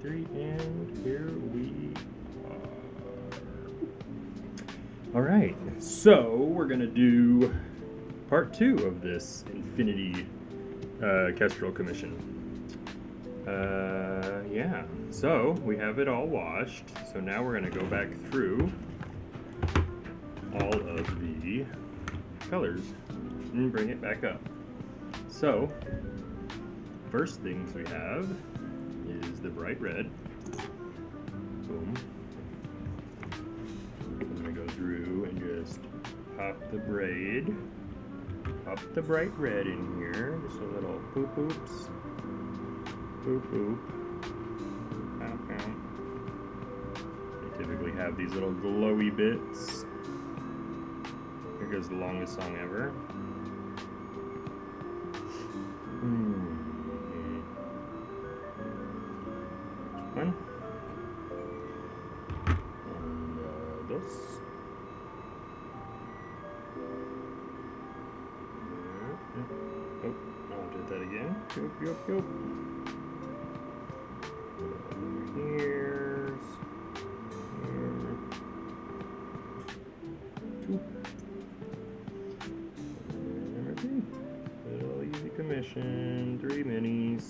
3, and here we are. Alright, so we're gonna do part 2 of this Infinity Kestrel commission. Yeah, so we have it all washed, so now we're gonna go back through all of the colors and bring it back up. So, first things we have is the bright red. Boom. I'm gonna go through and just pop the braid. Pop the bright red in here. Just a little poop oops. Poop oop. Pow pow. They typically have these little glowy bits. Here goes the longest song ever. One. And this. Oh, I'll do that again. Yup. Here's. Here. 2. Number 3. Little easy commission. 3 minis.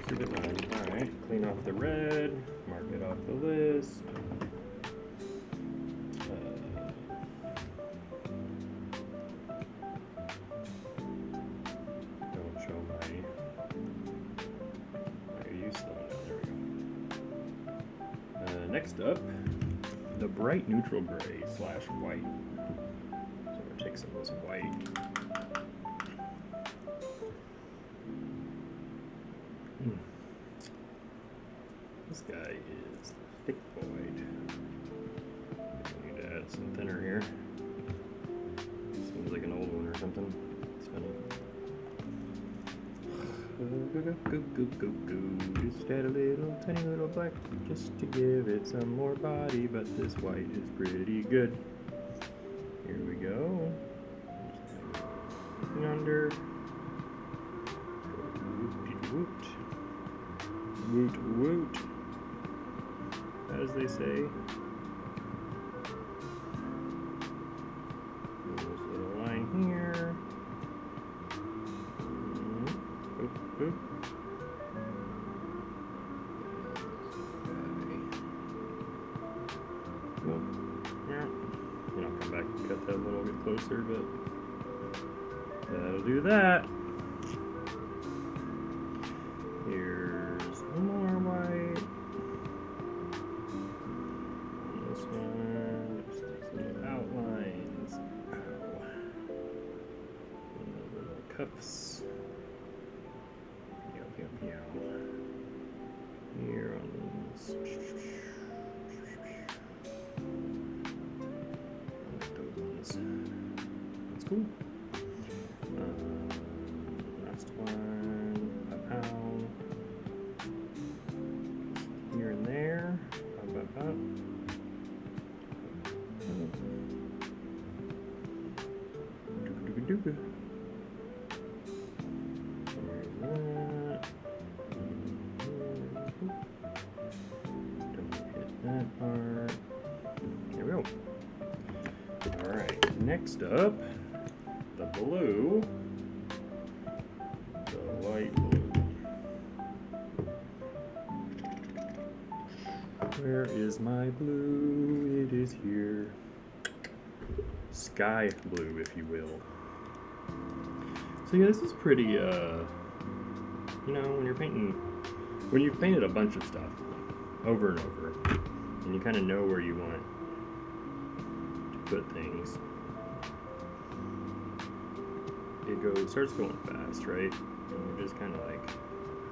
Super fun. Alright, clean off the red, mark it off the list. Don't show my use though. There we go. Next up, the bright neutral gray / white. So I'm gonna take some of this white. This guy is thick boyd. I need to add some thinner here. Seems like an old one or something. It's funny. Just add a little tiny little black just to give it some more body, but this white is pretty good. Here we go. Under. Woot woot, as they say. This little line here. Boop, boop. Nope. Yeah. I'll come back and cut that a little bit closer, but that'll do that. Here's more white. This one, just some little outlines. Ow. And the little cuffs. Yow. Here on these. Those ones. That's cool. Last one. Pow. Here and there. Up. There's that. Don't hit that part. There we go. Alright, next up, the blue. The light blue. Where is my blue? It is here. Sky blue, if you will. So yeah, this is pretty, you know, when you've painted a bunch of stuff over and over, and you kind of know where you want to put things, it starts going fast, right? And you're just kind of like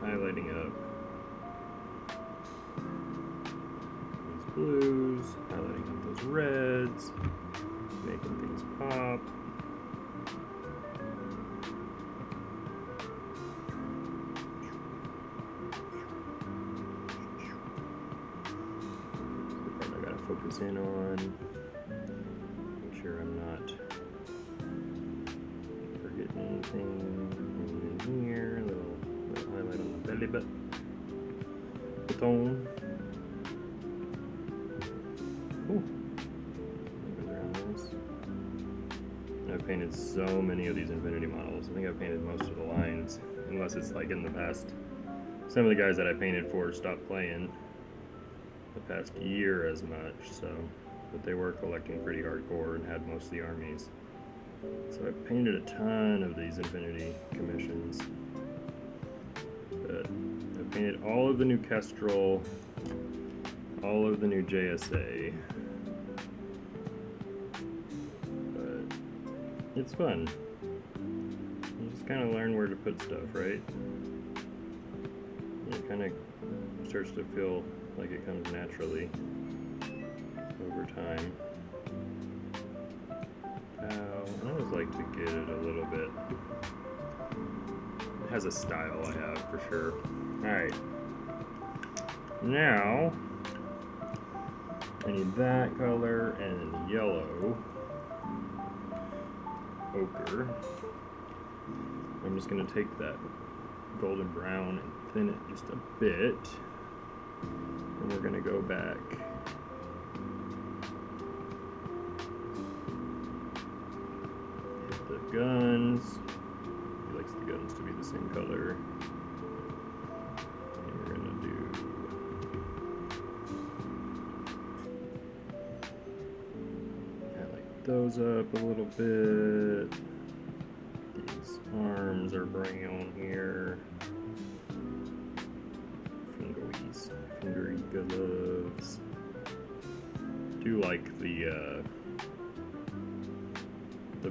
highlighting up these blues, highlighting up those reds, making things pop. Focus in on, make sure I'm not forgetting anything in here, a little highlight on the belly button. baton. Cool. Around this. I've painted so many of these Infinity models. I think I've painted most of the lines, unless it's like in the past. Some of the guys that I painted for stopped playing the past year as much, so, but they were collecting pretty hardcore and had most of the armies. So I painted a ton of these Infinity commissions. But I painted all of the new Kestrel, all of the new JSA. But it's fun. You just kind of learn where to put stuff, right? It kind of starts to feel like it comes naturally over time. I always like to get it a little bit. It has a style I have for sure. Alright. Now, I need that color and yellow. Ochre. I'm just going to take that golden brown and thin it just a bit. And we're going to go back. Hit the guns. He likes the guns to be the same color. And we're going to do light those up a little bit. These arms are brown here. Fingery gloves. Do like the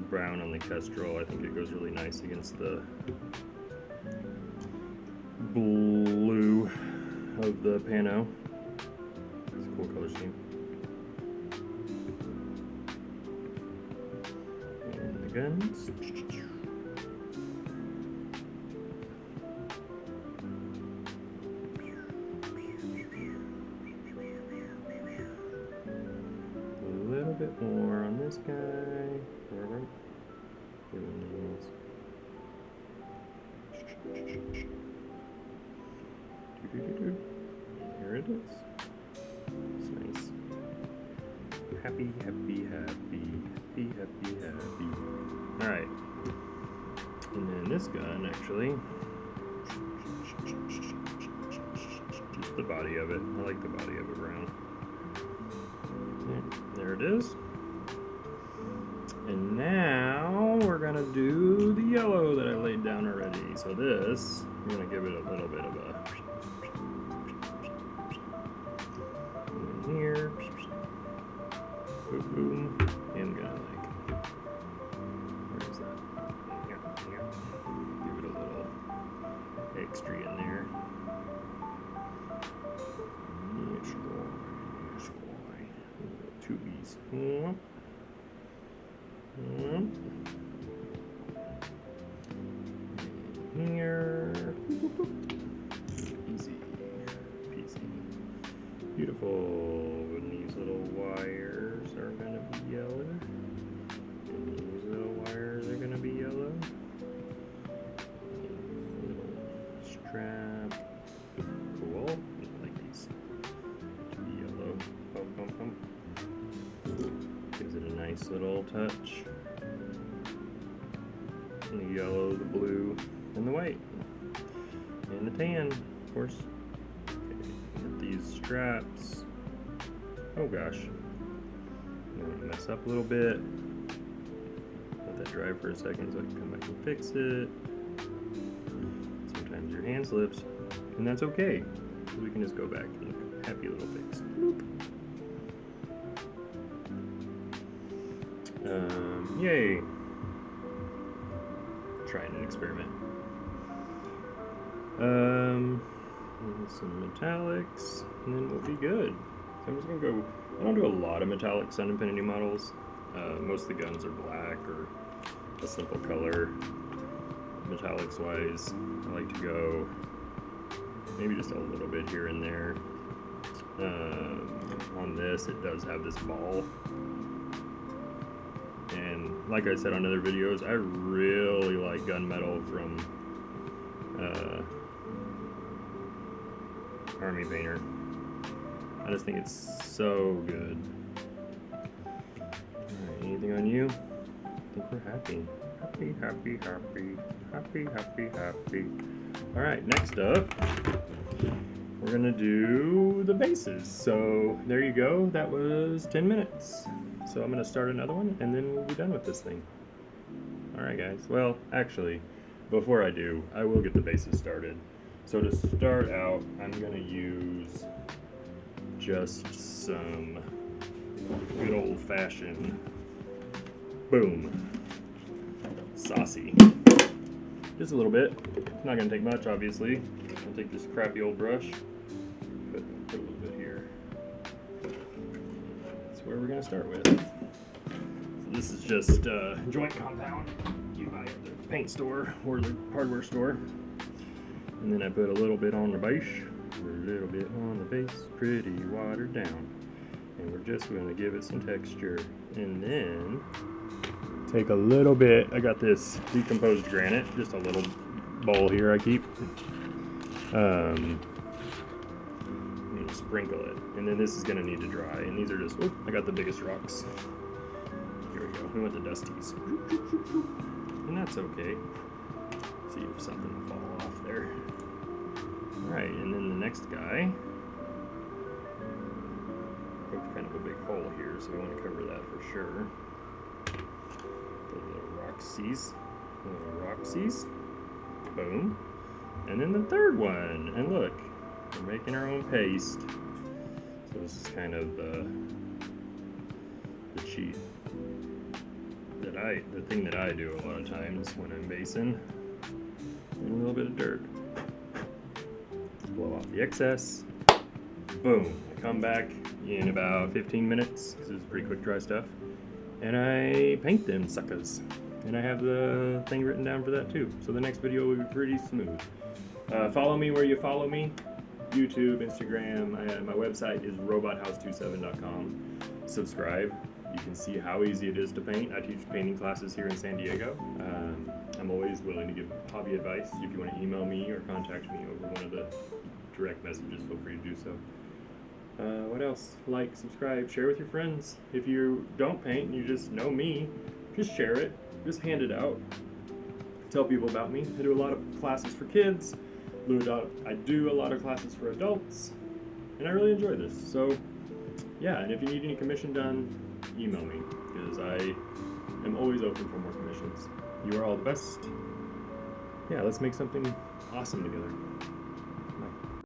brown on the Kestrel. I think it goes really nice against the blue of the Pano. It's a cool color scheme. And the guns. Bit more on this guy. Here it is. It's nice. Happy, happy, happy, happy, happy, happy. Alright. And then this gun, actually. Just the body of it. I like the body of it brown. There it is. And now we're gonna do the yellow that I laid down already. So this, I'm gonna give it a little bit of a in here. Boom, boom. And I'm gonna like, where is that? Yeah. Give it a little extra in there. Two B's. Here. Easy peasy. Beautiful. And these little wires are going to be yellow. And these little wires are going to be yellow. Little strap. Cool. I like these to be yellow. Bump, bump, bump. Gives it a nice little touch. And the yellow, the blue, and the white. And the tan, of course. Okay, get these straps. Oh gosh. I'm gonna mess up a little bit. Let that dry for a second so I can come back and fix it. Sometimes your hand slips, and that's okay. So we can just go back and look, happy little fix. Bloop. Yay! Trying an experiment. Some metallics, and then we'll be good. So I'm just gonna go. I don't do a lot of metallics on Infinity models. Most of the guns are black or a simple color. Metallics wise, I like to go maybe just a little bit here and there. On this, it does have this ball. And like I said on other videos, I really like gunmetal from army painter. I just think it's so good. Alright, anything on you? I think we're happy. Happy, happy, happy, happy, happy, happy. Alright, next up, we're gonna do the bases. So there you go, that was 10 minutes. So I'm gonna start another one and then we'll be done with this thing. Alright guys, well actually, before I do, I will get the bases started. So to start out, I'm gonna use just some good old-fashioned, boom, saucy. Just a little bit. It's not gonna take much, obviously. I'll take this crappy old brush, put a little bit here. That's where we're gonna start with. So this is just joint compound you buy at the paint store or the hardware store. And then I put a little bit on the base, a little bit on the base, pretty watered down. And we're just gonna give it some texture. And then take a little bit, I got this decomposed granite, just a little bowl here I keep. I'm gonna sprinkle it. And then this is gonna need to dry. And these are just, oh, I got the biggest rocks. Here we go, we want the dusties. And that's okay. See if something will fall off there. Alright, and then the next guy, poked kind of a big hole here, so I want to cover that for sure. Put a little Roxy's, boom. And then the third one, and look, we're making our own paste. So this is kind of the cheat that the thing that I do a lot of times when I'm basing. And a little bit of dirt. Blow off the excess. Boom. I come back in about 15 minutes, because this is pretty quick dry stuff, and I paint them suckers. And I have the thing written down for that too. So the next video will be pretty smooth. Follow me where you follow me. YouTube, Instagram. My website is robothouse27.com. Subscribe. You can see how easy it is to paint. I teach painting classes here in San Diego. I'm always willing to give hobby advice. If you want to email me or contact me over one of the direct messages, feel free to do so. What else? Like, subscribe, share with your friends. If you don't paint and you just know me, just share it. Just hand it out. Tell people about me. I do a lot of classes for kids. I do a lot of classes for adults. And I really enjoy this. So, yeah, and if you need any commission done, email me, because I am always open for more commissions. You are all the best. Yeah, let's make something awesome together.